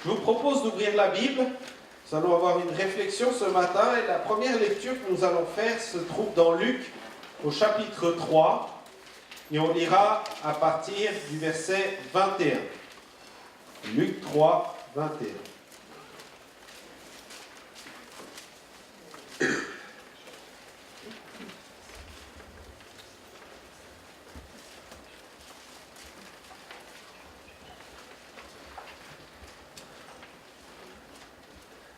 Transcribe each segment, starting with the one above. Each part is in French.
Je vous propose d'ouvrir la Bible. Nous allons avoir une réflexion ce matin et la première lecture que nous allons faire se trouve dans Luc au chapitre 3 et on lira à partir du verset 21. Luc 3, 21.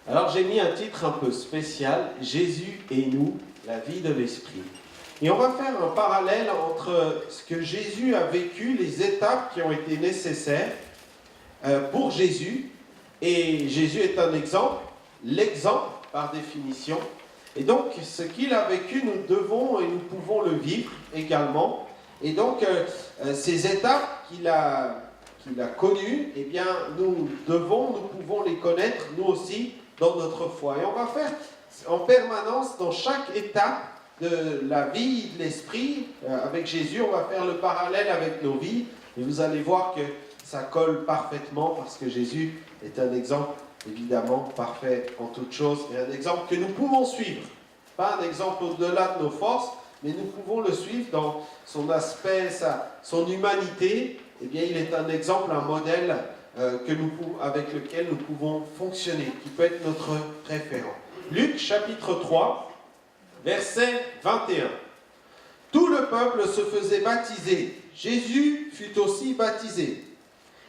Alors j'ai mis un titre un peu spécial, Jésus et nous, la vie de l'Esprit. Et on va faire un parallèle entre ce que Jésus a vécu, les étapes qui ont été nécessaires pour Jésus. Et Jésus est un exemple, l'exemple par définition. Et donc ce qu'il a vécu, nous devons et nous pouvons le vivre également. Et donc ces étapes qu'il a connues, eh bien nous pouvons les connaître nous aussi dans notre foi. Et on va faire en permanence, dans chaque étape de la vie de l'esprit, avec Jésus, on va faire le parallèle avec nos vies. Et vous allez voir que ça colle parfaitement parce que Jésus est un exemple, évidemment, parfait en toutes choses et un exemple que nous pouvons suivre. Pas un exemple au-delà de nos forces, mais nous pouvons le suivre dans son aspect, son humanité. Eh bien, il est un exemple, un modèle avec lequel nous pouvons fonctionner, qui peut être notre référent. Luc chapitre 3, verset 21. Tout le peuple se faisait baptiser. Jésus fut aussi baptisé.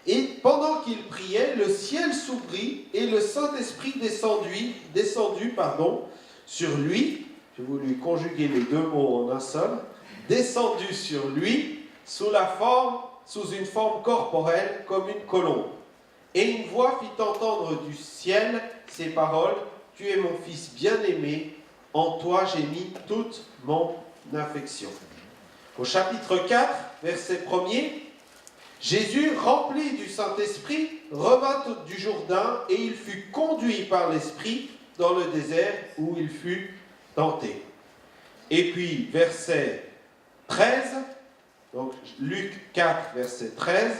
Et pendant qu'il priait, le ciel s'ouvrit et le Saint-Esprit descendu sur lui. J'ai voulu conjuguer les deux mots en un seul. Descendu sur lui sous une forme corporelle comme une colombe. Et une voix fit entendre du ciel ces paroles, « Tu es mon fils bien-aimé, en toi j'ai mis toute mon affection. » Au chapitre 4, verset 1er, Jésus, rempli du Saint-Esprit, revint du Jourdain et il fut conduit par l'Esprit dans le désert où il fut tenté. Et puis, verset 13, donc Luc 4, verset 13,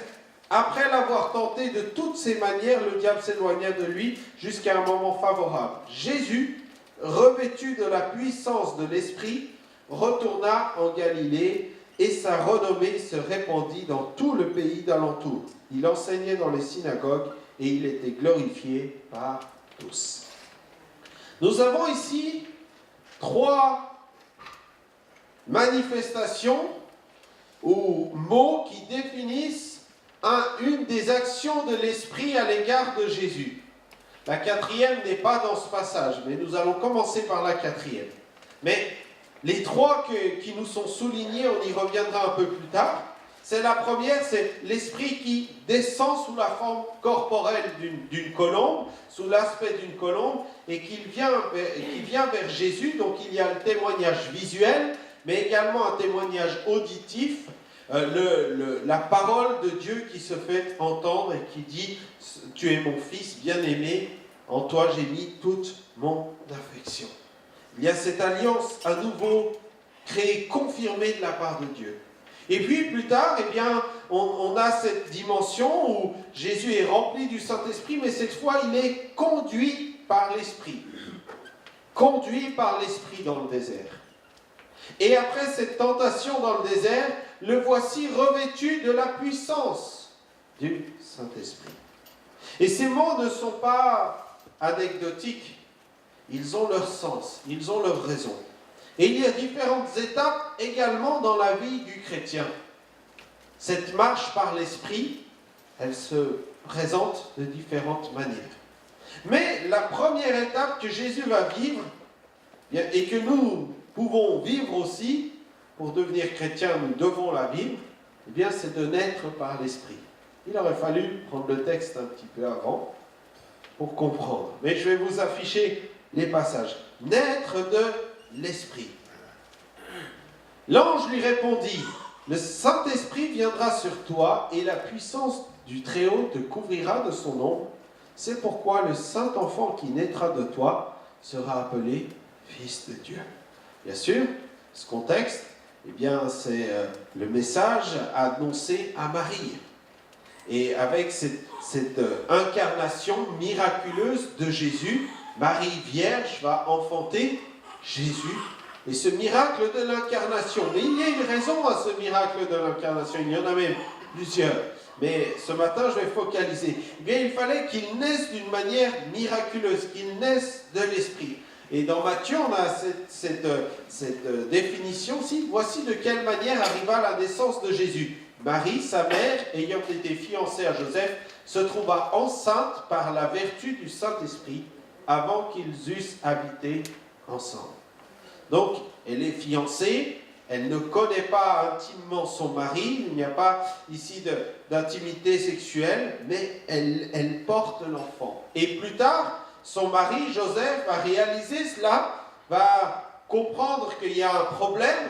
après l'avoir tenté de toutes ses manières, le diable s'éloigna de lui jusqu'à un moment favorable. Jésus, revêtu de la puissance de l'Esprit, retourna en Galilée et sa renommée se répandit dans tout le pays d'alentour. Il enseignait dans les synagogues et il était glorifié par tous. Nous avons ici 3 manifestations ou mots qui définissent une des actions de l'Esprit à l'égard de Jésus. La 4e n'est pas dans ce passage, mais nous allons commencer par la 4e. Mais les 3 qui nous sont soulignés, on y reviendra un peu plus tard. C'est la première, c'est l'Esprit qui descend sous la forme corporelle d'une colombe, sous l'aspect d'une colombe, et qui vient vers Jésus. Donc il y a le témoignage visuel, mais également un témoignage auditif. La parole de Dieu qui se fait entendre et qui dit « Tu es mon fils bien-aimé, en toi j'ai mis toute mon affection ». Il y a cette alliance à nouveau créée, confirmée de la part de Dieu. Et puis plus tard, eh bien, on a cette dimension où Jésus est rempli du Saint-Esprit, mais cette fois il est conduit par l'Esprit. Conduit par l'Esprit dans le désert. Et après cette tentation dans le désert, le voici revêtu de la puissance du Saint-Esprit. Et ces mots ne sont pas anecdotiques, ils ont leur sens, ils ont leur raison. Et il y a différentes étapes également dans la vie du chrétien. Cette marche par l'Esprit, elle se présente de différentes manières. Mais la première étape que Jésus va vivre, et que nous pouvons vivre aussi, pour devenir chrétien, nous devons la vivre, eh bien, c'est de naître par l'Esprit. Il aurait fallu prendre le texte un petit peu avant pour comprendre. Mais je vais vous afficher les passages. Naître de l'Esprit. L'ange lui répondit, « Le Saint-Esprit viendra sur toi et la puissance du Très-Haut te couvrira de son ombre. C'est pourquoi le Saint-Enfant qui naîtra de toi sera appelé Fils de Dieu. » Bien sûr, ce contexte, eh bien, c'est le message annoncé à Marie. Et avec cette incarnation miraculeuse de Jésus, Marie Vierge va enfanter Jésus. Et ce miracle de l'incarnation, mais il y a une raison à ce miracle de l'incarnation, il y en a même plusieurs. Mais ce matin, je vais focaliser. Eh bien, il fallait qu'il naisse d'une manière miraculeuse, qu'il naisse de l'Esprit. Et dans Matthieu, on a cette définition aussi. Voici de quelle manière arriva la naissance de Jésus. Marie, sa mère, ayant été fiancée à Joseph, se trouva enceinte par la vertu du Saint-Esprit avant qu'ils eussent habité ensemble. Donc, elle est fiancée, elle ne connaît pas intimement son mari, il n'y a pas ici d'intimité sexuelle, mais elle porte l'enfant. Et plus tard, son mari, Joseph, va réaliser cela, va comprendre qu'il y a un problème,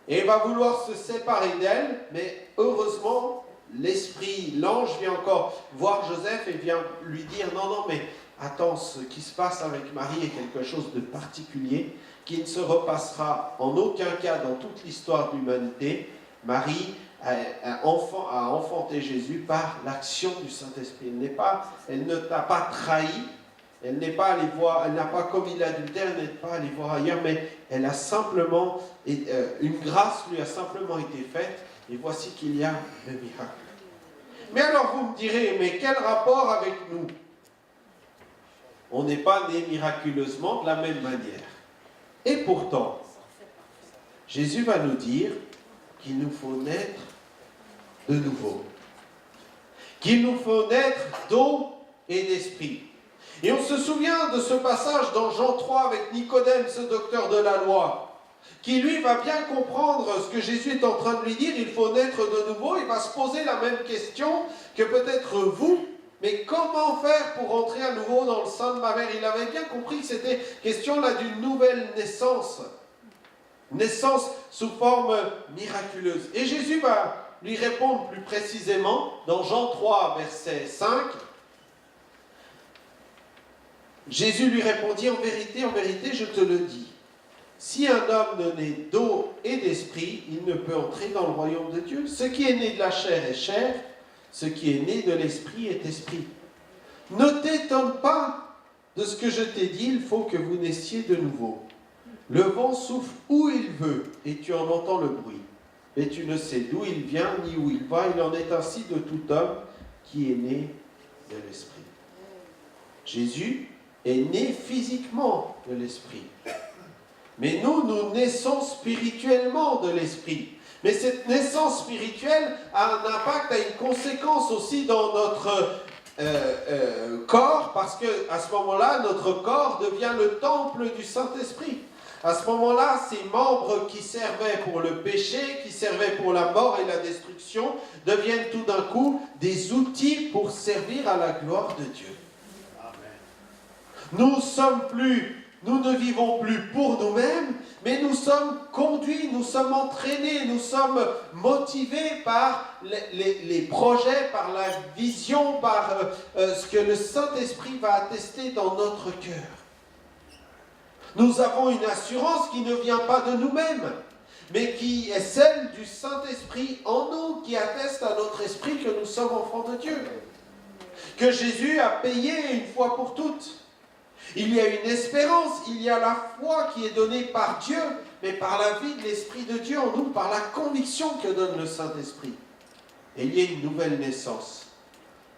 et va vouloir se séparer d'elle, mais heureusement, l'ange vient encore voir Joseph et vient lui dire « Non, mais attends, ce qui se passe avec Marie est quelque chose de particulier, qui ne se repassera en aucun cas dans toute l'histoire de l'humanité. Marie a enfanté Jésus par l'action du Saint-Esprit. Elle ne t'a pas trahi, elle n'a pas commis l'adultère, elle n'est pas allée voir ailleurs, mais elle a simplement, une grâce lui a simplement été faite, et voici qu'il y a le miracle. Mais alors vous me direz, mais quel rapport avec nous? On n'est pas né miraculeusement de la même manière. Et pourtant, Jésus va nous dire qu'il nous faut naître de nouveau. Qu'il nous faut naître d'eau et d'esprit. Et on se souvient de ce passage dans Jean 3 avec Nicodème, ce docteur de la loi, qui lui va bien comprendre ce que Jésus est en train de lui dire, il faut naître de nouveau. Il va se poser la même question que peut-être vous. Mais comment faire pour rentrer à nouveau dans le sein de ma mère? Il avait bien compris que c'était question là d'une nouvelle naissance. Naissance sous forme miraculeuse. Et Jésus va lui répondre plus précisément dans Jean 3, verset 5. Jésus lui répondit, en vérité, je te le dis. Si un homme ne naît d'eau et d'esprit, il ne peut entrer dans le royaume de Dieu. Ce qui est né de la chair est chair, ce qui est né de l'esprit est esprit. Ne t'étonne pas de ce que je t'ai dit, il faut que vous naissiez de nouveau. Le vent souffle où il veut, et tu en entends le bruit. Mais tu ne sais d'où il vient, ni où il va. Il en est ainsi de tout homme qui est né de l'esprit. Jésus est né physiquement de l'esprit. Mais nous naissons spirituellement de l'esprit. Mais cette naissance spirituelle a un impact, a une conséquence aussi dans notre corps, parce qu'à ce moment-là, notre corps devient le temple du Saint-Esprit. À ce moment-là, ces membres qui servaient pour le péché, qui servaient pour la mort et la destruction, deviennent tout d'un coup des outils pour servir à la gloire de Dieu. Nous ne vivons plus pour nous-mêmes, mais nous sommes conduits, nous sommes entraînés, nous sommes motivés par les projets, par la vision, par ce que le Saint-Esprit va attester dans notre cœur. Nous avons une assurance qui ne vient pas de nous-mêmes, mais qui est celle du Saint-Esprit en nous, qui atteste à notre esprit que nous sommes enfants de Dieu. Que Jésus a payé une fois pour toutes. Il y a une espérance, il y a la foi qui est donnée par Dieu, mais par la vie de l'Esprit de Dieu en nous, par la conviction que donne le Saint-Esprit. Et il y a une nouvelle naissance.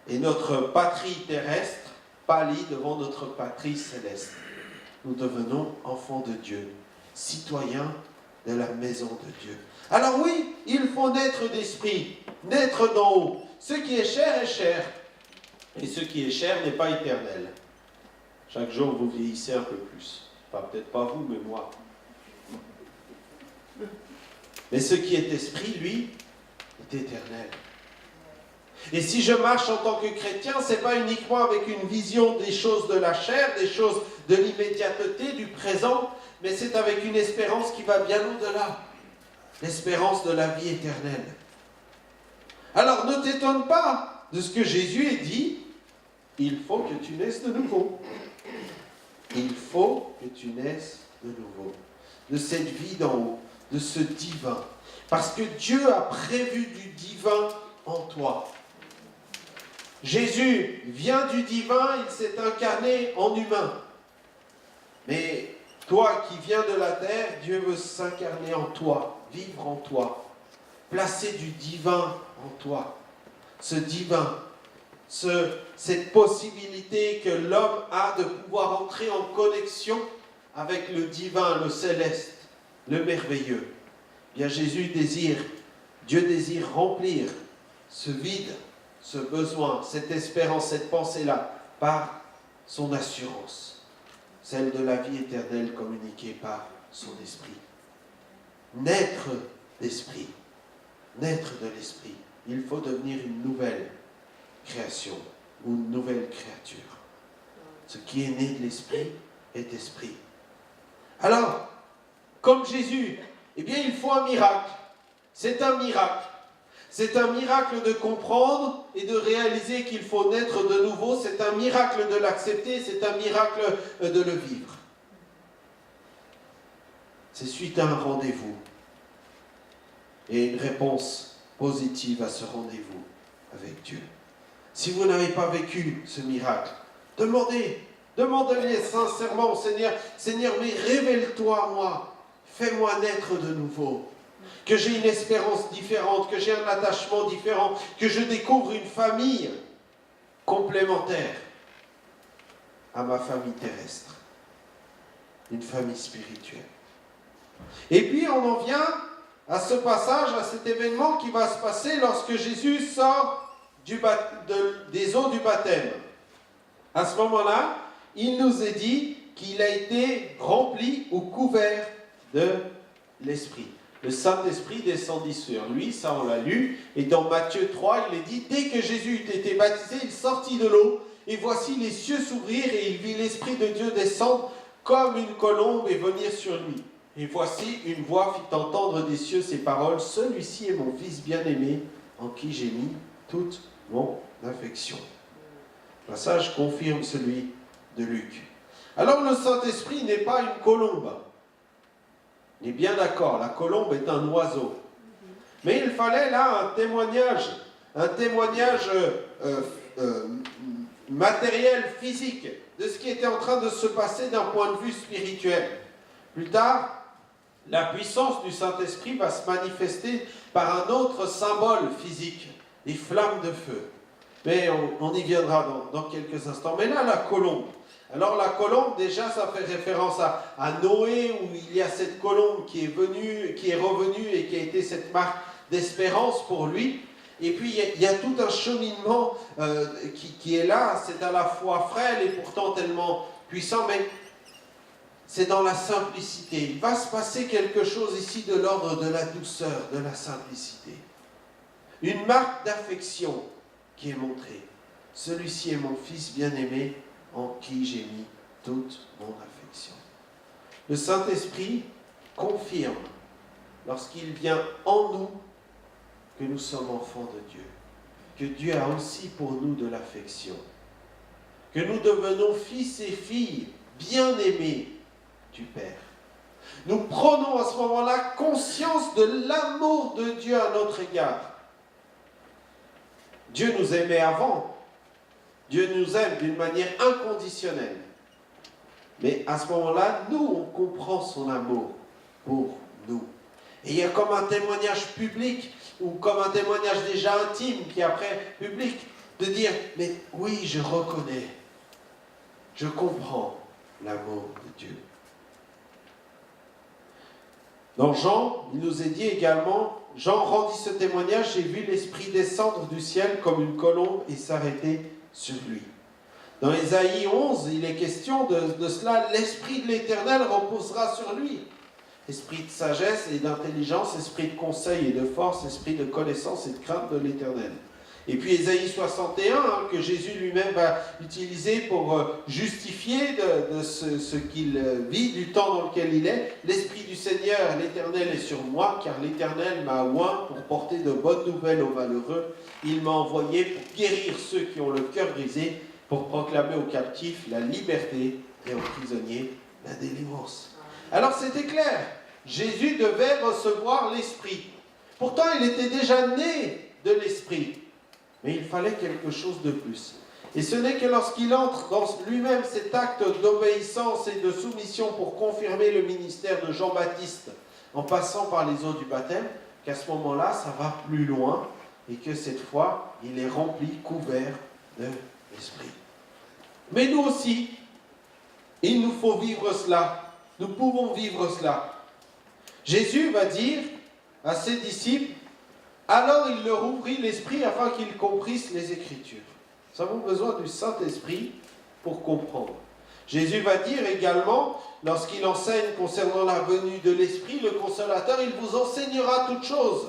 Et notre patrie terrestre pâlit devant notre patrie céleste. Nous devenons enfants de Dieu, citoyens de la maison de Dieu. Alors oui, il faut naître d'esprit, naître d'en haut. Ce qui est chair est chair, et ce qui est chair n'est pas éternel. Chaque jour, vous vieillissez un peu plus. Enfin, peut-être pas vous, mais moi. Mais ce qui est esprit, lui, est éternel. Et si je marche en tant que chrétien, ce n'est pas uniquement avec une vision des choses de la chair, des choses de l'immédiateté, du présent, mais c'est avec une espérance qui va bien au-delà. L'espérance de la vie éternelle. Alors, ne t'étonne pas de ce que Jésus ait dit, il faut que tu naisses de nouveau. Il faut que tu naisses de nouveau, de cette vie d'en haut, de ce divin. Parce que Dieu a prévu du divin en toi. Jésus vient du divin, il s'est incarné en humain. Mais toi qui viens de la terre, Dieu veut s'incarner en toi, vivre en toi, placer du divin en toi. Ce divin, cette possibilité que l'homme a de pouvoir entrer en connexion avec le divin, le céleste, le merveilleux. Bien, Dieu désire remplir ce vide, ce besoin, cette espérance, cette pensée-là, par son assurance, celle de la vie éternelle communiquée par son esprit. Naître d'esprit, naître de l'esprit, il faut devenir une nouvelle création ou une nouvelle créature. Ce qui est né de l'esprit est esprit. Alors, comme Jésus, eh bien, il faut un miracle. C'est un miracle. C'est un miracle de comprendre et de réaliser qu'il faut naître de nouveau. C'est un miracle de l'accepter. C'est un miracle de le vivre. C'est suite à un rendez-vous et une réponse positive à ce rendez-vous avec Dieu. Si vous n'avez pas vécu ce miracle, demandez-le sincèrement au Seigneur. Seigneur, mais révèle-toi à moi. Fais-moi naître de nouveau. Que j'ai une espérance différente, que j'ai un attachement différent, que je découvre une famille complémentaire à ma famille terrestre. Une famille spirituelle. Et puis on en vient à ce passage, à cet événement qui va se passer lorsque Jésus sort des eaux du baptême. À ce moment-là, il nous est dit qu'il a été rempli ou couvert de l'Esprit. Le Saint-Esprit descendit sur lui, ça on l'a lu, et dans Matthieu 3, il est dit, dès que Jésus eut été baptisé, il sortit de l'eau, et voici les cieux s'ouvrir, et il vit l'Esprit de Dieu descendre comme une colombe et venir sur lui. Et voici, une voix fit entendre des cieux ces paroles, celui-ci est mon Fils bien-aimé, en qui j'ai mis toute mon affection. Le passage confirme celui de Luc. Alors le Saint-Esprit n'est pas une colombe. On est bien d'accord, la colombe est un oiseau. Mais il fallait là un témoignage matériel, physique, de ce qui était en train de se passer d'un point de vue spirituel. Plus tard, la puissance du Saint-Esprit va se manifester par un autre symbole physique, les flammes de feu. Mais on y viendra dans quelques instants. Mais là, la colombe. Alors la colombe, déjà, ça fait référence à Noé, où il y a cette colombe qui est revenue et qui a été cette marque d'espérance pour lui. Et puis il y a tout un cheminement qui est là. C'est à la fois frêle et pourtant tellement puissant, mais c'est dans la simplicité. Il va se passer quelque chose ici de l'ordre de la douceur, de la simplicité. Une marque d'affection qui est montrée. Celui-ci est mon Fils bien-aimé, en qui j'ai mis toute mon affection. Le Saint-Esprit confirme, lorsqu'il vient en nous, que nous sommes enfants de Dieu, que Dieu a aussi pour nous de l'affection, que nous devenons fils et filles bien-aimés du Père. Nous prenons à ce moment-là conscience de l'amour de Dieu à notre égard. Dieu nous aimait avant. Dieu nous aime d'une manière inconditionnelle. Mais à ce moment-là, nous, on comprend son amour pour nous. Et il y a comme un témoignage public, ou comme un témoignage déjà intime, qui après public, de dire, mais oui, je reconnais, je comprends l'amour de Dieu. Dans Jean, il nous est dit également, Jean rendit ce témoignage, j'ai vu l'Esprit descendre du ciel comme une colombe et s'arrêter sur lui. Dans Ésaïe 11, il est question de cela, l'Esprit de l'Éternel reposera sur lui. Esprit de sagesse et d'intelligence, esprit de conseil et de force, esprit de connaissance et de crainte de l'Éternel. Et puis Ésaïe 61, que Jésus lui-même va utiliser pour justifier de ce qu'il vit, du temps dans lequel il est. L'Esprit du Seigneur, l'Éternel est sur moi, car l'Éternel m'a oint pour porter de bonnes nouvelles aux malheureux. Il m'a envoyé pour guérir ceux qui ont le cœur brisé, pour proclamer aux captifs la liberté et aux prisonniers la délivrance. Alors c'était clair, Jésus devait recevoir l'Esprit. Pourtant, il était déjà né de l'Esprit. Mais il fallait quelque chose de plus. Et ce n'est que lorsqu'il entre dans lui-même cet acte d'obéissance et de soumission pour confirmer le ministère de Jean-Baptiste en passant par les eaux du baptême, qu'à ce moment-là, ça va plus loin et que cette fois, il est rempli, couvert de l'Esprit. Mais nous aussi, il nous faut vivre cela. Nous pouvons vivre cela. Jésus va dire à ses disciples, alors il leur ouvrit l'esprit afin qu'ils comprissent les Écritures. Nous avons besoin du Saint-Esprit pour comprendre. Jésus va dire également, lorsqu'il enseigne concernant la venue de l'Esprit, le Consolateur, il vous enseignera toutes choses.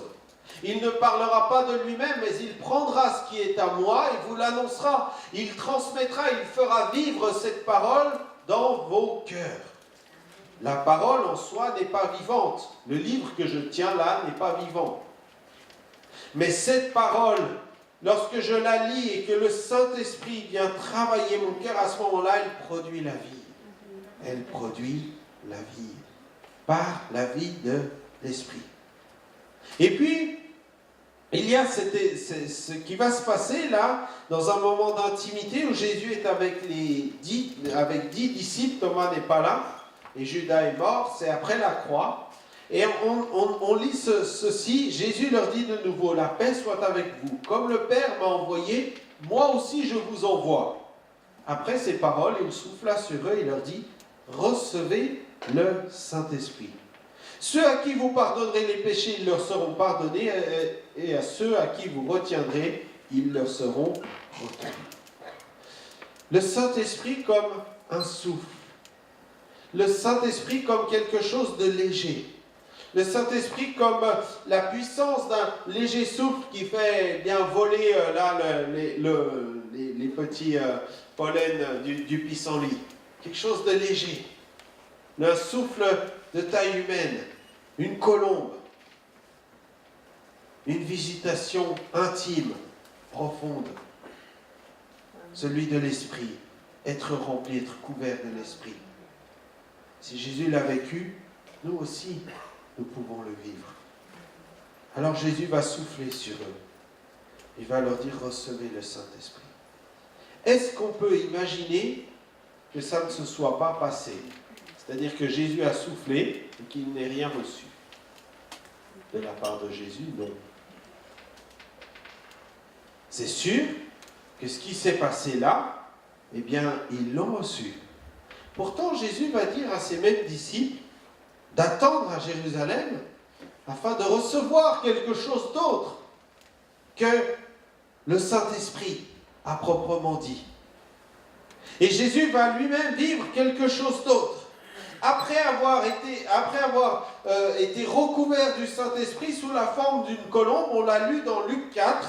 Il ne parlera pas de lui-même, mais il prendra ce qui est à moi et vous l'annoncera. Il transmettra, il fera vivre cette parole dans vos cœurs. La parole en soi n'est pas vivante. Le livre que je tiens là n'est pas vivant. Mais cette parole, lorsque je la lis et que le Saint-Esprit vient travailler mon cœur, à ce moment-là, elle produit la vie. Elle produit la vie. Par la vie de l'Esprit. Et puis, il y a ce qui va se passer là, dans un moment d'intimité où Jésus est avec 10 disciples, Thomas n'est pas là, et Judas est mort, c'est après la croix. Et on lit ceci, Jésus leur dit de nouveau, la paix soit avec vous. Comme le Père m'a envoyé, moi aussi je vous envoie. Après ces paroles, il souffla sur eux et leur dit, recevez le Saint-Esprit. Ceux à qui vous pardonnerez les péchés, ils leur seront pardonnés, et à ceux à qui vous retiendrez, ils leur seront retenus. Le Saint-Esprit comme un souffle. Le Saint-Esprit comme quelque chose de léger. Le Saint-Esprit comme la puissance d'un léger souffle qui fait bien voler les petits pollens du pissenlit. Quelque chose de léger. Un souffle de taille humaine, une colombe, une visitation intime, profonde. Celui de l'Esprit, être rempli, être couvert de l'Esprit. Si Jésus l'a vécu, nous aussi, nous pouvons le vivre. Alors Jésus va souffler sur eux. Il va leur dire, recevez le Saint-Esprit. Est-ce qu'on peut imaginer que ça ne se soit pas passé ? C'est-à-dire que Jésus a soufflé et qu'il n'ait rien reçu. De la part de Jésus, non. C'est sûr que ce qui s'est passé là, eh bien, ils l'ont reçu. Pourtant, Jésus va dire à ses mêmes disciples d'attendre à Jérusalem afin de recevoir quelque chose d'autre que le Saint-Esprit à proprement dit. Et Jésus va lui-même vivre quelque chose d'autre. Après avoir été recouvert du Saint-Esprit sous la forme d'une colombe, on l'a lu dans Luc 4,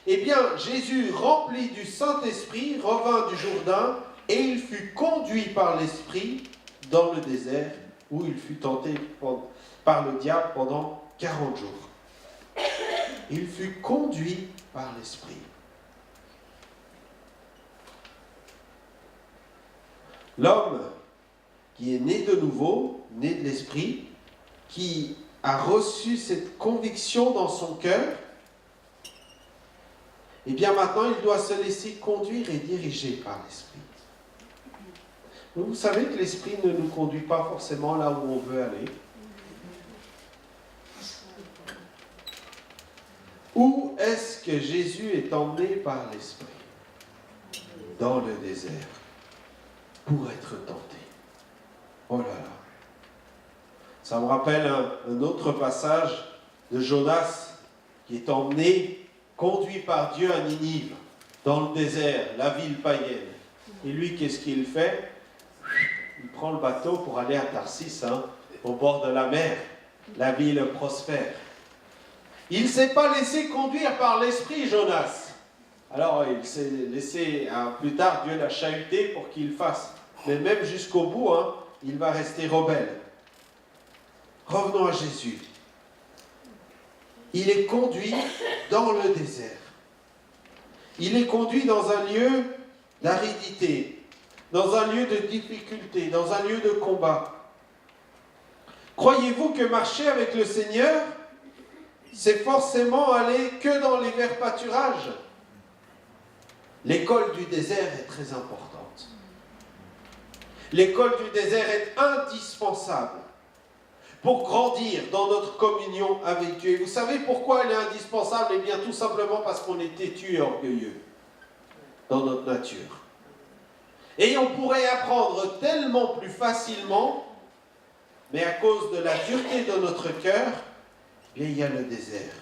eh bien, Jésus, rempli du Saint-Esprit, revint du Jourdain et il fut conduit par l'Esprit dans le désert où il fut tenté par le diable pendant 40 jours. Il fut conduit par l'Esprit. L'homme qui est né de nouveau, né de l'Esprit, qui a reçu cette conviction dans son cœur, et bien maintenant il doit se laisser conduire et diriger par l'Esprit. Vous savez que l'Esprit ne nous conduit pas forcément là où on veut aller. Où est-ce que Jésus est emmené par l'Esprit ? Dans le désert, pour être tenté. Oh là là. Ça me rappelle un autre passage de Jonas qui est emmené, conduit par Dieu à Ninive, dans le désert, la ville païenne. Et lui, qu'est-ce qu'il fait ? Il prend le bateau pour aller à Tarsis, au bord de la mer, la ville prospère. Il ne s'est pas laissé conduire par l'Esprit, Jonas. Alors, il s'est laissé, plus tard, Dieu l'a chahuté pour qu'il fasse. Mais même jusqu'au bout, il va rester rebelle. Revenons à Jésus. Il est conduit dans le désert. Il est conduit dans un lieu d'aridité, dans un lieu de difficulté, dans un lieu de combat. Croyez-vous que marcher avec le Seigneur, c'est forcément aller que dans les verts pâturages ? L'école du désert est très importante. L'école du désert est indispensable pour grandir dans notre communion avec Dieu. Et vous savez pourquoi elle est indispensable? Eh bien, tout simplement parce qu'on est têtu et orgueilleux dans notre nature. Et on pourrait apprendre tellement plus facilement, mais à cause de la dureté de notre cœur, eh bien, il y a le désert.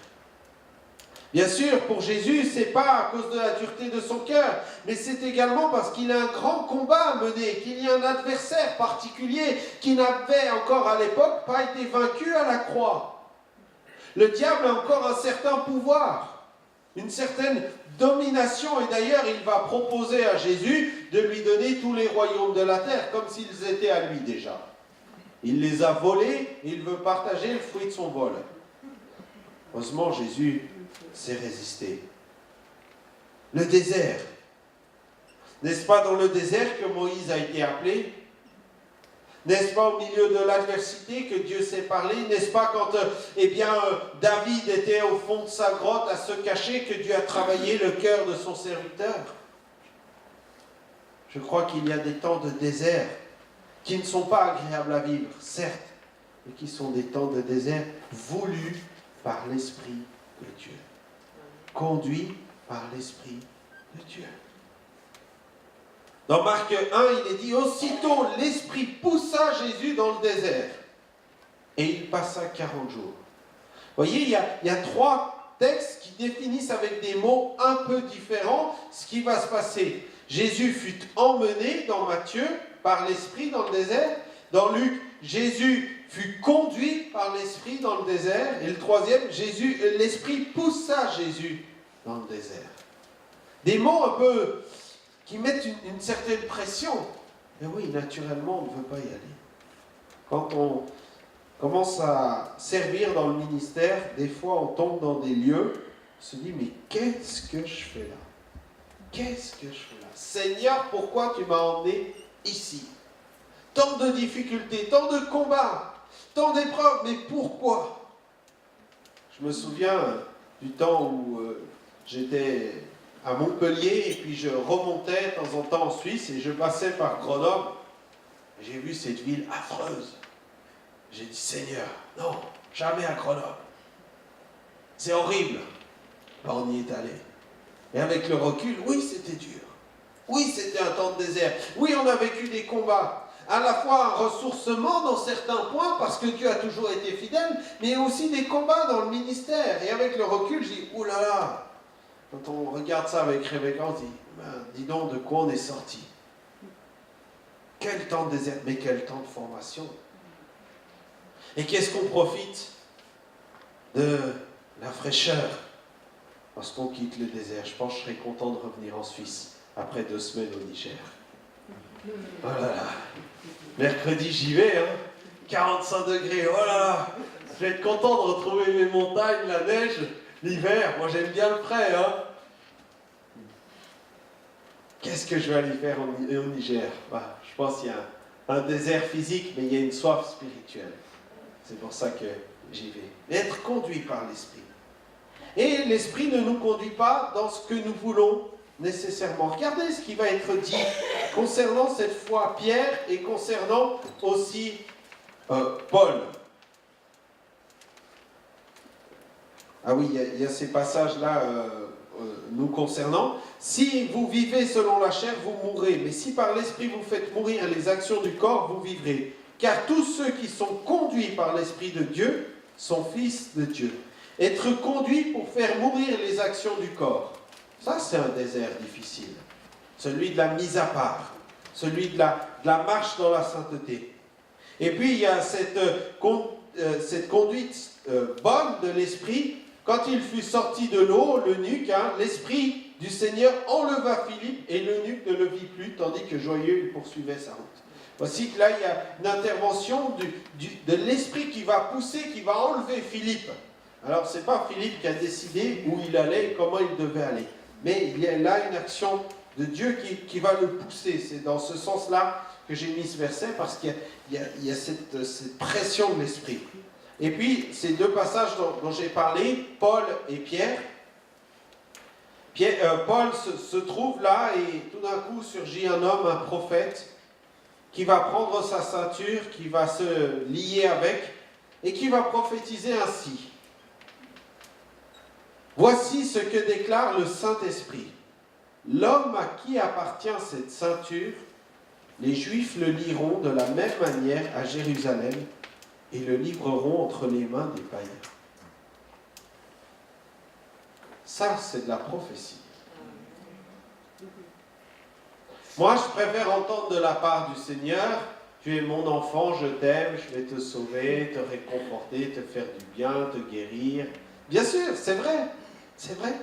Bien sûr, pour Jésus, ce n'est pas à cause de la dureté de son cœur, mais c'est également parce qu'il a un grand combat à mener, qu'il y a un adversaire particulier qui n'avait encore à l'époque pas été vaincu à la croix. Le diable a encore un certain pouvoir, une certaine domination, et d'ailleurs il va proposer à Jésus de lui donner tous les royaumes de la terre, comme s'ils étaient à lui déjà. Il les a volés et il veut partager le fruit de son vol. Heureusement, Jésus s'est résisté. Le désert. N'est-ce pas dans le désert que Moïse a été appelé? N'est-ce pas au milieu de l'adversité que Dieu s'est parlé? N'est-ce pas quand David était au fond de sa grotte à se cacher que Dieu a travaillé le cœur de son serviteur? Je crois qu'il y a des temps de désert qui ne sont pas agréables à vivre, certes, mais qui sont des temps de désert voulus par l'Esprit de Dieu. Conduits par l'Esprit de Dieu. Dans Marc 1, il est dit, aussitôt l'Esprit poussa Jésus dans le désert et il passa 40 jours. Vous voyez, il y a 3 textes qui définissent avec des mots un peu différents ce qui va se passer. Jésus fut emmené dans Matthieu par l'Esprit dans le désert. Dans Luc, Jésus fut conduit par l'Esprit dans le désert. Et le 3e, l'Esprit poussa Jésus dans le désert. Des mots un peu qui mettent une certaine pression. Mais oui, naturellement, on ne veut pas y aller. Quand on commence à servir dans le ministère, des fois on tombe dans des lieux, on se dit, mais qu'est-ce que je fais là? Qu'est-ce que je fais là? Seigneur, pourquoi tu m'as emmené ici? Tant de difficultés, tant de combats, tant d'épreuves, mais pourquoi? Je me souviens du temps où j'étais à Montpellier et puis je remontais de temps en temps en Suisse et je passais par Grenoble. J'ai vu cette ville affreuse. J'ai dit, Seigneur, non, jamais à Grenoble. C'est horrible. Ben, on y est allé. Et avec le recul, oui, c'était dur. Oui, c'était un temps de désert. Oui, on a vécu des combats. À la fois un ressourcement dans certains points, parce que Dieu a toujours été fidèle, mais aussi des combats dans le ministère. Et avec le recul, je dis, oulala, quand on regarde ça avec Rebecca, on se dit, ben, dis donc de quoi on est sorti. Quel temps de désert, mais quel temps de formation. Et qu'est-ce qu'on profite de la fraîcheur lorsqu'on quitte le désert? Je pense que je serais content de revenir en Suisse après 2 semaines au Niger. Oh là là, mercredi j'y vais, 45 degrés, oh là là, je vais être content de retrouver mes montagnes, la neige, l'hiver, moi j'aime bien le frais. Qu'est-ce que je vais aller faire au Niger? Je pense qu'il y a un désert physique, mais il y a une soif spirituelle. C'est pour ça que j'y vais. Être conduit par l'Esprit. Et l'Esprit ne nous conduit pas dans ce que nous voulons nécessairement. Regardez ce qui va être dit concernant cette fois Pierre et concernant aussi Paul. Ah oui, il y a ces passages-là nous concernant. Si vous vivez selon la chair, vous mourrez. Mais si par l'Esprit vous faites mourir les actions du corps, vous vivrez. Car tous ceux qui sont conduits par l'Esprit de Dieu sont fils de Dieu. Être conduit pour faire mourir les actions du corps. Ça, c'est un désert difficile. Celui de la mise à part. Celui de la marche dans la sainteté. Et puis, il y a cette conduite bonne de l'Esprit. Quand il fut sorti de l'eau, l'eunuque, l'Esprit du Seigneur enleva Philippe et l'eunuque ne le vit plus, tandis que joyeux, il poursuivait sa route. Voici que là, il y a une intervention de l'Esprit qui va pousser, qui va enlever Philippe. Alors, ce n'est pas Philippe qui a décidé où il allait et comment il devait aller. Mais il y a là une action de Dieu qui va le pousser. C'est dans ce sens-là que j'ai mis ce verset, parce qu'il y a cette pression de l'Esprit. Et puis, ces 2 passages dont j'ai parlé, Paul et Pierre. Paul se trouve là et tout d'un coup surgit un homme, un prophète, qui va prendre sa ceinture, qui va se lier avec et qui va prophétiser ainsi. Voici ce que déclare le Saint-Esprit. L'homme à qui appartient cette ceinture, les Juifs le lieront de la même manière à Jérusalem et le livreront entre les mains des païens. Ça, c'est de la prophétie. Moi, je préfère entendre de la part du Seigneur, tu es mon enfant, je t'aime, je vais te sauver, te réconforter, te faire du bien, te guérir. Bien sûr, c'est vrai, c'est vrai.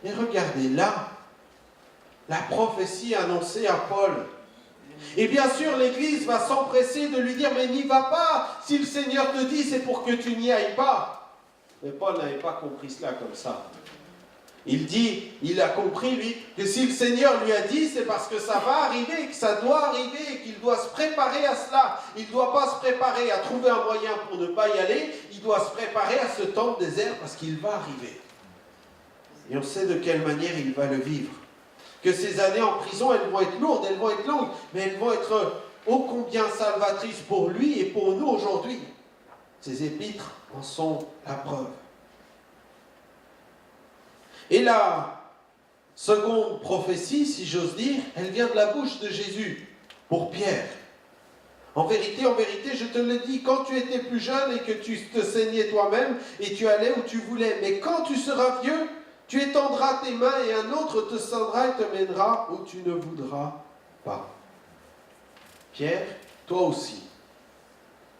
Mais regardez là, la prophétie annoncée à Paul. Et bien sûr, l'Église va s'empresser de lui dire, mais n'y va pas, si le Seigneur te dit, c'est pour que tu n'y ailles pas. Mais Paul n'avait pas compris cela comme ça. Il a compris, lui, que si le Seigneur lui a dit, c'est parce que ça va arriver, que ça doit arriver, qu'il doit se préparer à cela. Il ne doit pas se préparer à trouver un moyen pour ne pas y aller, il doit se préparer à ce temps de désert parce qu'il va arriver. Et on sait de quelle manière il va le vivre. Que ces années en prison, elles vont être lourdes, elles vont être longues, mais elles vont être ô combien salvatrices pour lui et pour nous aujourd'hui. Ces épîtres en sont la preuve. Et la seconde prophétie, si j'ose dire, elle vient de la bouche de Jésus pour Pierre. En vérité, je te le dis, quand tu étais plus jeune et que tu te saignais toi-même et tu allais où tu voulais, mais quand tu seras vieux, tu étendras tes mains et un autre te ceindra et te mènera où tu ne voudras pas. Pierre, toi aussi,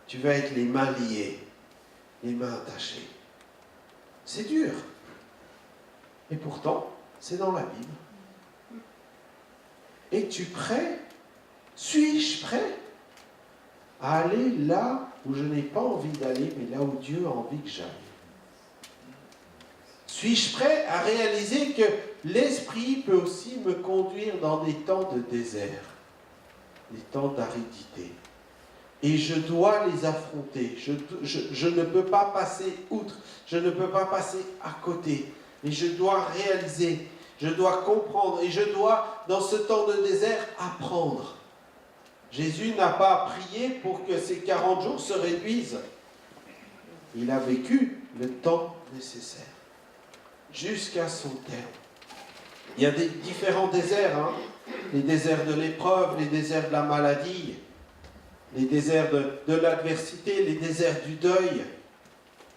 tu vas être les mains liées, les mains attachées. C'est dur. Et pourtant, c'est dans la Bible. Es-tu prêt? Suis-je prêt à aller là où je n'ai pas envie d'aller, mais là où Dieu a envie que j'aille? Suis-je prêt à réaliser que l'Esprit peut aussi me conduire dans des temps de désert, des temps d'aridité? Et je dois les affronter. Je ne peux pas passer outre, je ne peux pas passer à côté. Mais je dois réaliser, je dois comprendre et je dois, dans ce temps de désert, apprendre. Jésus n'a pas prié pour que ces 40 jours se réduisent. Il a vécu le temps nécessaire, jusqu'à son terme. Il y a des différents déserts, les déserts de l'épreuve, les déserts de la maladie, les déserts de l'adversité, les déserts du deuil,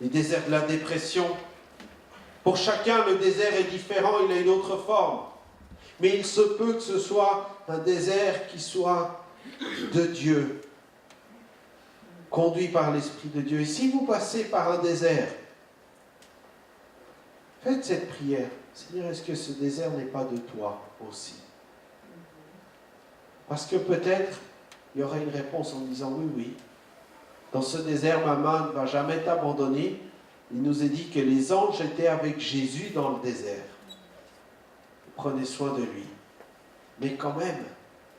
les déserts de la dépression. Pour chacun, le désert est différent, il a une autre forme. Mais il se peut que ce soit un désert qui soit de Dieu, conduit par l'Esprit de Dieu. Et si vous passez par un désert, faites cette prière. Seigneur, est-ce que ce désert n'est pas de toi aussi? Parce que peut-être, il y aura une réponse en disant oui, oui. Dans ce désert, ma main ne va jamais t'abandonner. Il nous est dit que les anges étaient avec Jésus dans le désert. Prenez soin de lui. Mais quand même,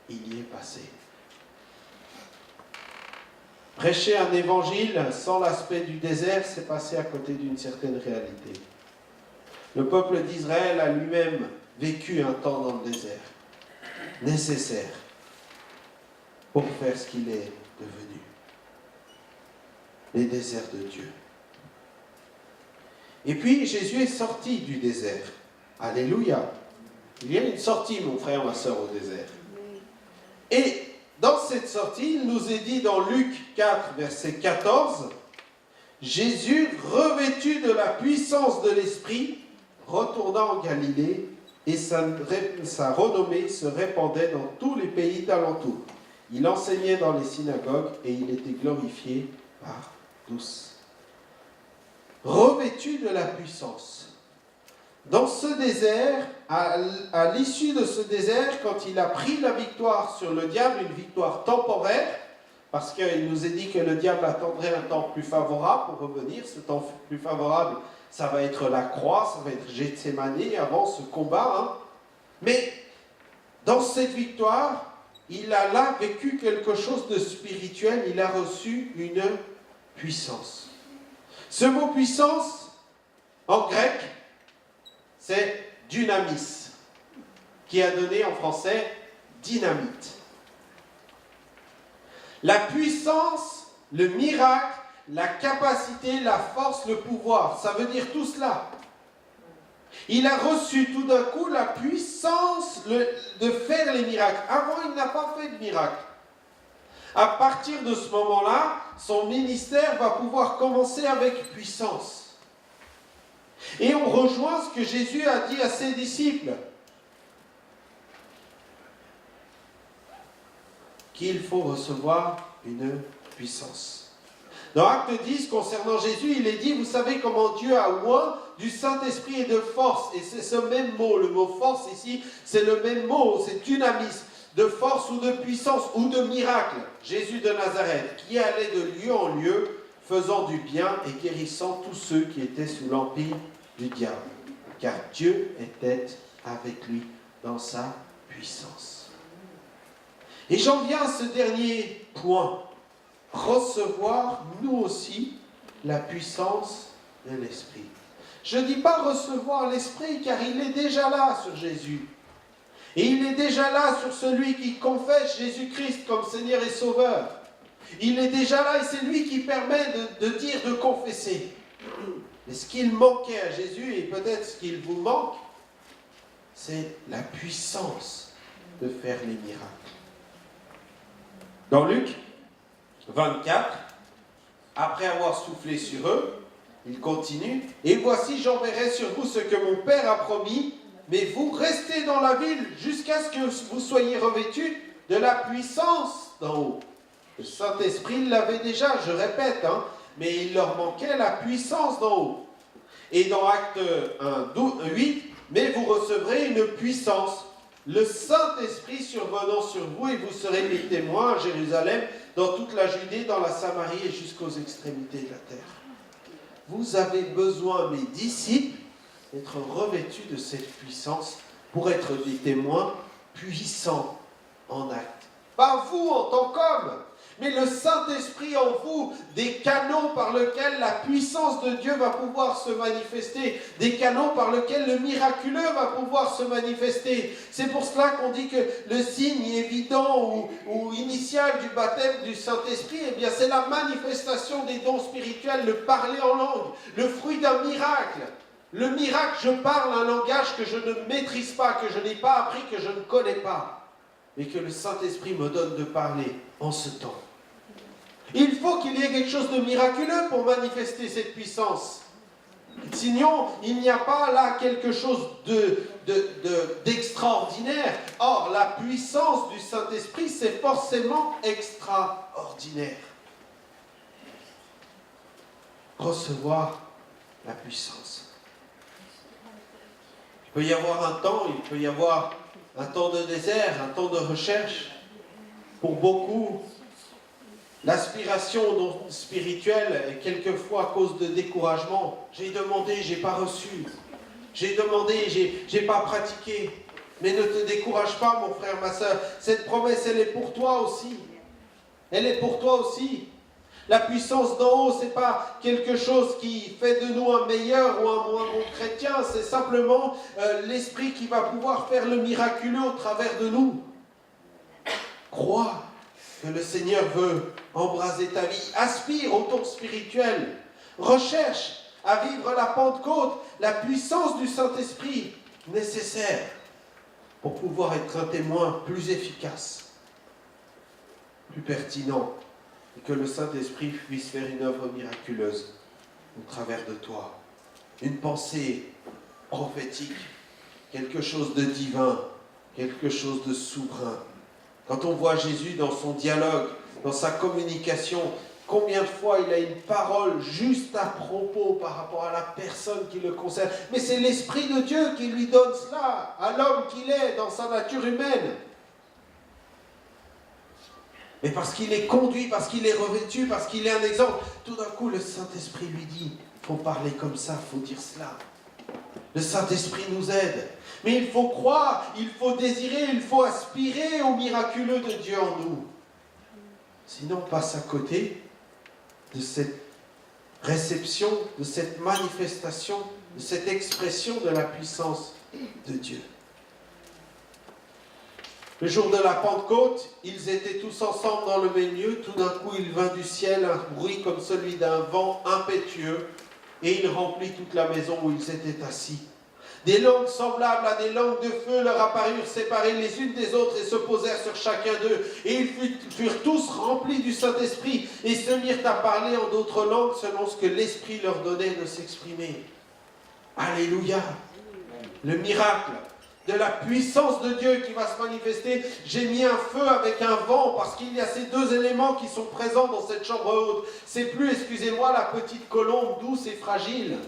il y est passé. Prêcher un évangile sans l'aspect du désert, c'est passer à côté d'une certaine réalité. Le peuple d'Israël a lui-même vécu un temps dans le désert, nécessaire pour faire ce qu'il est devenu. Les déserts de Dieu. Et puis, Jésus est sorti du désert. Alléluia. Il y a une sortie, mon frère, ma soeur, au désert. Et dans cette sortie, il nous est dit dans Luc 4, verset 14, Jésus, revêtu de la puissance de l'Esprit, retourna en Galilée et sa renommée se répandait dans tous les pays d'alentour. Il enseignait dans les synagogues et il était glorifié par tous. Revêtu de la puissance. Dans ce désert, à l'issue de ce désert, quand il a pris la victoire sur le diable, une victoire temporaire, parce qu'il nous est dit que le diable attendrait un temps plus favorable pour revenir, ce temps plus favorable, ça va être la croix, ça va être Gethsémane avant ce combat. Mais dans cette victoire, il a là vécu quelque chose de spirituel, il a reçu une puissance. Ce mot puissance, en grec, c'est dunamis, qui a donné en français dynamite. La puissance, le miracle, la capacité, la force, le pouvoir, ça veut dire tout cela. Il a reçu tout d'un coup la puissance de faire les miracles. Avant, il n'a pas fait de miracle. À partir de ce moment-là, son ministère va pouvoir commencer avec puissance. Et on rejoint ce que Jésus a dit à ses disciples. Qu'il faut recevoir une puissance. Dans Acte 10, concernant Jésus, il est dit, vous savez comment Dieu a oint du Saint-Esprit et de force. Et c'est ce même mot, le mot force ici, c'est le même mot, c'est dunamis, de force ou de puissance ou de miracle. Jésus de Nazareth, qui allait de lieu en lieu, faisant du bien et guérissant tous ceux qui étaient sous l'empire du diable. Car Dieu était avec lui dans sa puissance. Et j'en viens à ce dernier point. Recevoir, nous aussi, la puissance de l'Esprit. Je ne dis pas recevoir l'Esprit, car il est déjà là sur Jésus. Et il est déjà là sur celui qui confesse Jésus-Christ comme Seigneur et Sauveur. Il est déjà là et c'est lui qui permet de dire, de confesser. Mais ce qu'il manquait à Jésus, et peut-être ce qu'il vous manque, c'est la puissance de faire les miracles. Dans Luc 24, après avoir soufflé sur eux, il continue, « Et voici, j'enverrai sur vous ce que mon Père a promis, mais vous restez dans la ville jusqu'à ce que vous soyez revêtus de la puissance d'en haut. » Le Saint-Esprit l'avait déjà, je répète, mais il leur manquait la puissance d'en haut. Et dans Acte 8, « Mais vous recevrez une puissance, le Saint-Esprit survenant sur vous, et vous serez mes témoins à Jérusalem, dans toute la Judée, dans la Samarie et jusqu'aux extrémités de la terre. » Vous avez besoin, mes disciples, d'être revêtus de cette puissance pour être des témoins puissants en acte. Pas vous en tant qu'homme, mais le Saint-Esprit en vous, des canaux par lesquels la puissance de Dieu va pouvoir se manifester, des canaux par lesquels le miraculeux va pouvoir se manifester. C'est pour cela qu'on dit que le signe évident ou initial du baptême du Saint-Esprit, eh bien c'est la manifestation des dons spirituels, le parler en langue, le fruit d'un miracle. Le miracle, je parle un langage que je ne maîtrise pas, que je n'ai pas appris, que je ne connais pas, mais que le Saint-Esprit me donne de parler en ce temps. Il faut qu'il y ait quelque chose de miraculeux pour manifester cette puissance. Sinon, il n'y a pas là quelque chose d'extraordinaire. Or, la puissance du Saint-Esprit, c'est forcément extraordinaire. Recevoir la puissance. Il peut y avoir un temps, il peut y avoir un temps de désert, un temps de recherche. Pour beaucoup, l'aspiration spirituelle est quelquefois à cause de découragement. J'ai demandé, je n'ai pas reçu. J'ai demandé, je n'ai pas pratiqué. Mais ne te décourage pas, mon frère, ma soeur. Cette promesse, elle est pour toi aussi. Elle est pour toi aussi. La puissance d'en haut, ce n'est pas quelque chose qui fait de nous un meilleur ou un moins bon chrétien. C'est simplement l'Esprit qui va pouvoir faire le miraculeux au travers de nous. Crois que le Seigneur veut embraser ta vie. Aspire au ton spirituel. Recherche à vivre la Pentecôte, la puissance du Saint-Esprit nécessaire pour pouvoir être un témoin plus efficace, plus pertinent, et que le Saint-Esprit puisse faire une œuvre miraculeuse au travers de toi. Une pensée prophétique, quelque chose de divin, quelque chose de souverain. Quand on voit Jésus dans son dialogue, dans sa communication, combien de fois il a une parole juste à propos par rapport à la personne qui le concerne. Mais c'est l'Esprit de Dieu qui lui donne cela, à l'homme qu'il est, dans sa nature humaine. Mais parce qu'il est conduit, parce qu'il est revêtu, parce qu'il est un exemple, tout d'un coup le Saint-Esprit lui dit, il faut parler comme ça, il faut dire cela. Le Saint-Esprit nous aide. Mais il faut croire, il faut désirer, il faut aspirer au miraculeux de Dieu en nous. Sinon, on passe à côté de cette réception, de cette manifestation de cette expression de la puissance de Dieu. Le jour de la Pentecôte, ils étaient tous ensemble dans le même lieu. Tout d'un coup, il vint du ciel un bruit comme celui d'un vent impétueux, et il remplit toute la maison où ils étaient assis. Des langues semblables à des langues de feu leur apparurent séparées les unes des autres et se posèrent sur chacun d'eux. Et ils furent tous remplis du Saint-Esprit et se mirent à parler en d'autres langues selon ce que l'Esprit leur donnait de s'exprimer. Alléluia! Le miracle de la puissance de Dieu qui va se manifester. J'ai mis un feu avec un vent parce qu'il y a ces deux éléments qui sont présents dans cette chambre haute. C'est plus, excusez-moi, la petite colombe douce et fragile.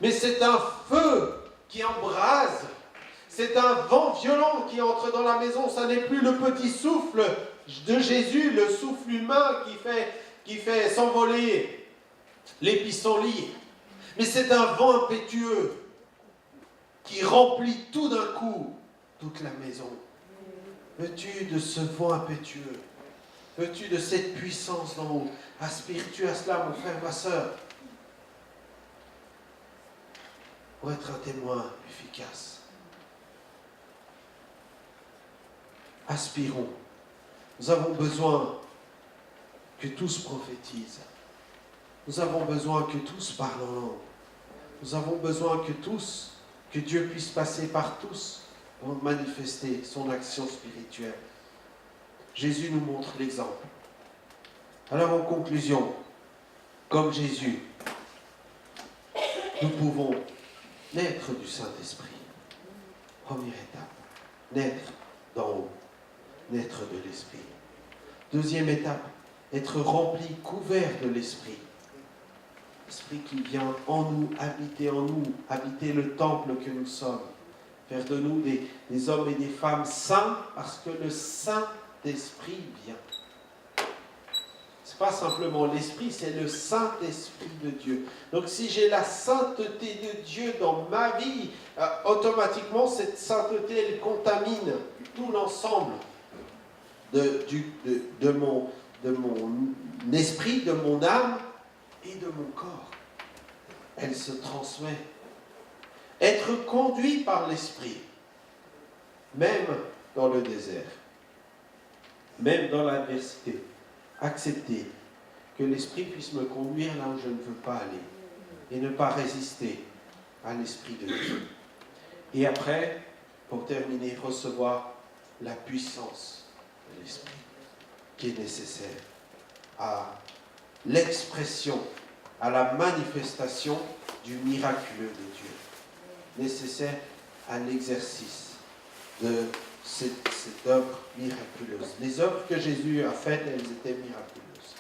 Mais c'est un feu qui embrase. C'est un vent violent qui entre dans la maison. Ça n'est plus le petit souffle de Jésus, le souffle humain qui fait s'envoler les pissenlits. Mais c'est un vent impétueux qui remplit tout d'un coup toute la maison. Veux-tu de ce vent impétueux? Veux-tu de cette puissance d'en haut? Aspires-tu à cela, mon frère, ma sœur? Pour être un témoin efficace. Aspirons. Nous avons besoin que tous prophétisent. Nous avons besoin que tous parlent en langue. Nous avons besoin que Dieu puisse passer par tous pour manifester son action spirituelle. Jésus nous montre l'exemple. Alors en conclusion, comme Jésus, nous pouvons naître du Saint-Esprit. Première étape, naître d'en haut, naître de l'Esprit. Deuxième étape, être rempli, couvert de l'Esprit. L'Esprit qui vient en nous, habiter le temple que nous sommes. Faire de nous des hommes et des femmes saints parce que le Saint-Esprit vient. Ce n'est pas simplement l'Esprit, c'est le Saint-Esprit de Dieu. Donc si j'ai la sainteté de Dieu dans ma vie, automatiquement cette sainteté, elle contamine tout l'ensemble de mon esprit, de mon âme et de mon corps. Elle se transmet. Être conduit par l'Esprit, même dans le désert, même dans l'adversité. Accepter que l'Esprit puisse me conduire là où je ne veux pas aller et ne pas résister à l'Esprit de Dieu. Et après, pour terminer, recevoir la puissance de l'Esprit qui est nécessaire à l'expression, à la manifestation du miraculeux de Dieu, nécessaire à l'exercice de cette œuvre miraculeuse. Les œuvres que Jésus a faites, elles étaient miraculeuses.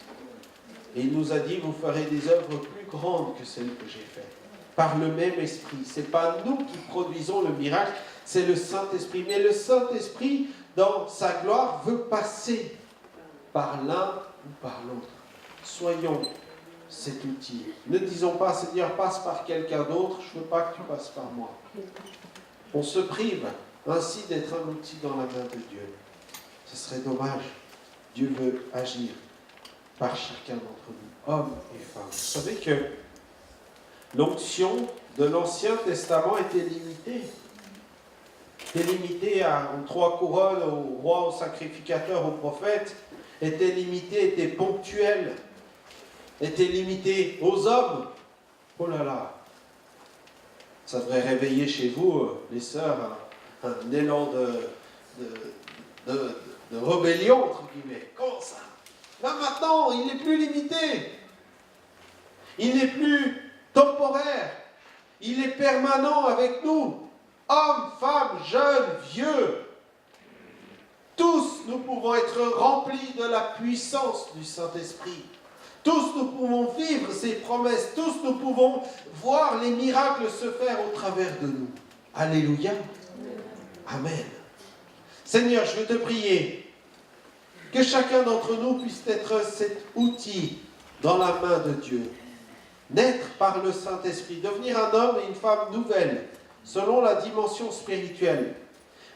Et il nous a dit, vous ferez des œuvres plus grandes que celles que j'ai faites. Par le même esprit. Ce n'est pas nous qui produisons le miracle, c'est le Saint-Esprit. Mais le Saint-Esprit, dans sa gloire, veut passer par l'un ou par l'autre. Soyons cet outil. Ne disons pas, Seigneur, passe par quelqu'un d'autre, je ne veux pas que tu passes par moi. On se prive ainsi d'être un outil dans la main de Dieu. Ce serait dommage. Dieu veut agir par chacun d'entre nous, hommes et femmes. Vous savez que l'onction de l'Ancien Testament était limitée. Était limitée aux 3 couronnes, au roi, au sacrificateur, au prophète. Était limitée, était ponctuelle. Était limitée aux hommes. Oh là là. Ça devrait réveiller chez vous, les sœurs, un élan de rébellion, entre guillemets. Comment ça? Là maintenant, il n'est plus limité. Il n'est plus temporaire. Il est permanent avec nous. Hommes, femmes, jeunes, vieux. Tous nous pouvons être remplis de la puissance du Saint-Esprit. Tous nous pouvons vivre ces promesses. Tous nous pouvons voir les miracles se faire au travers de nous. Alléluia. Amen. Seigneur, je veux te prier que chacun d'entre nous puisse être cet outil dans la main de Dieu. Naître par le Saint-Esprit, devenir un homme et une femme nouvelle, selon la dimension spirituelle,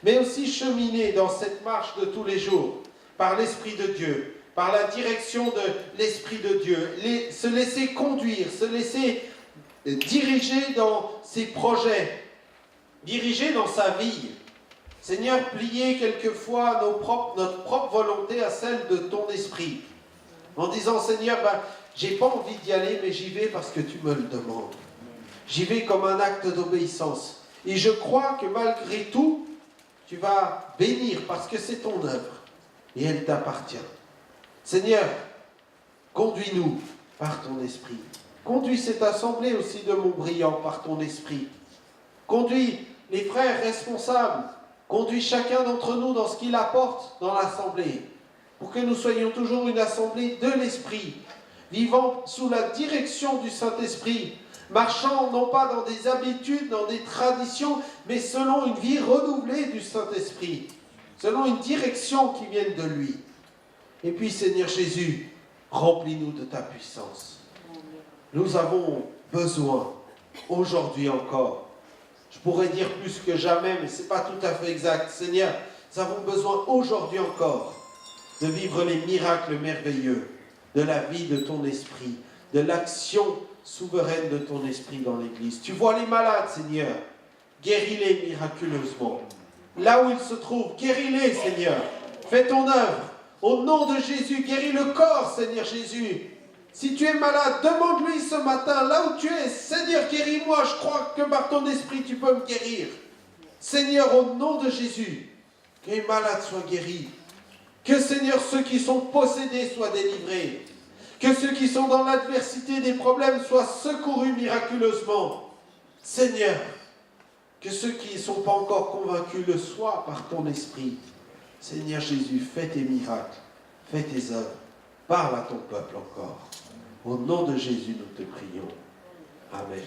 mais aussi cheminer dans cette marche de tous les jours, par l'Esprit de Dieu, par la direction de l'Esprit de Dieu, se laisser conduire, se laisser diriger dans ses projets, diriger dans sa vie. Seigneur, plier quelquefois notre propre volonté à celle de ton esprit. En disant, Seigneur, j'ai pas envie d'y aller, mais j'y vais parce que tu me le demandes. J'y vais comme un acte d'obéissance. Et je crois que malgré tout, tu vas bénir parce que c'est ton œuvre. Et elle t'appartient. Seigneur, conduis-nous par ton esprit. Conduis cette assemblée aussi de Montbriand par ton esprit. Conduis les frères responsables. Conduis chacun d'entre nous dans ce qu'il apporte dans l'assemblée. Pour que nous soyons toujours une assemblée de l'esprit. Vivant sous la direction du Saint-Esprit. Marchant non pas dans des habitudes, dans des traditions, mais selon une vie renouvelée du Saint-Esprit. Selon une direction qui vienne de lui. Et puis Seigneur Jésus, remplis-nous de ta puissance. Nous avons besoin, aujourd'hui encore, je pourrais dire plus que jamais, mais ce n'est pas tout à fait exact. Seigneur, nous avons besoin aujourd'hui encore de vivre les miracles merveilleux de la vie de ton esprit, de l'action souveraine de ton esprit dans l'Église. Tu vois les malades, Seigneur, guéris-les miraculeusement. Là où ils se trouvent, guéris-les, Seigneur. Fais ton œuvre. Au nom de Jésus, guéris le corps, Seigneur Jésus. Si tu es malade, demande-lui ce matin, là où tu es, Seigneur, guéris-moi. Je crois que par ton esprit, tu peux me guérir. Seigneur, au nom de Jésus, que les malades soient guéris. Que, Seigneur, ceux qui sont possédés soient délivrés. Que ceux qui sont dans l'adversité des problèmes soient secourus miraculeusement. Seigneur, que ceux qui ne sont pas encore convaincus le soient par ton esprit. Seigneur Jésus, fais tes miracles, fais tes œuvres. Parle à ton peuple encore. Au nom de Jésus, nous te prions. Amen.